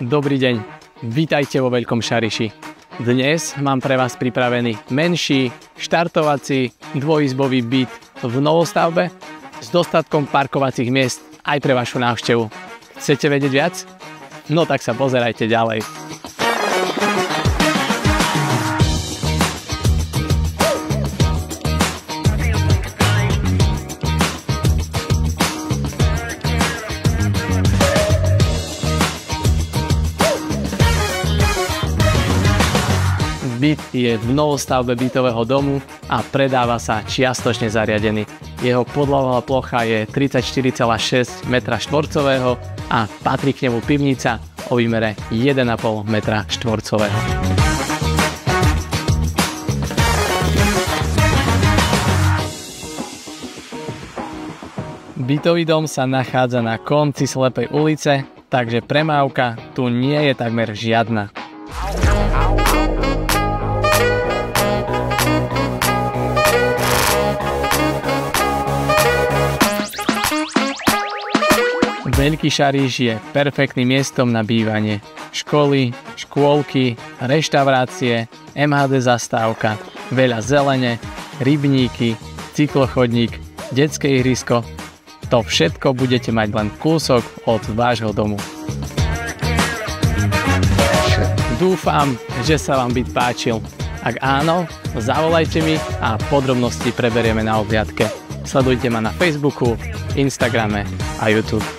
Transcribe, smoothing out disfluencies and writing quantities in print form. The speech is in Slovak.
Dobrý deň, vítajte vo Veľkom Šariši. Dnes mám pre vás pripravený menší, štartovací, dvojizbový byt v novostavbe s dostatkom parkovacích miest aj pre vašu návštevu. Chcete vedieť viac? No tak sa pozerajte ďalej. Byt je v novostavbe bytového domu a predáva sa čiastočne zariadený. Jeho podlahová plocha je 34,6 m2 a patrí k nemu pivnica o výmere 1,5 m2. Bytový dom sa nachádza na konci slepej ulice, takže premávka tu nie je takmer žiadna. Veľký Šariš je perfektným miestom na bývanie. Školy, škôlky, reštaurácie, MHD zastávka, veľa zelene, rybníky, cyklochodník, detské ihrisko. To všetko budete mať len kúsok od vášho domu. Dúfam, že sa vám byt páčil. Ak áno, zavolajte mi a podrobnosti preberieme na obhliadke. Sledujte ma na Facebooku, Instagrame a YouTube.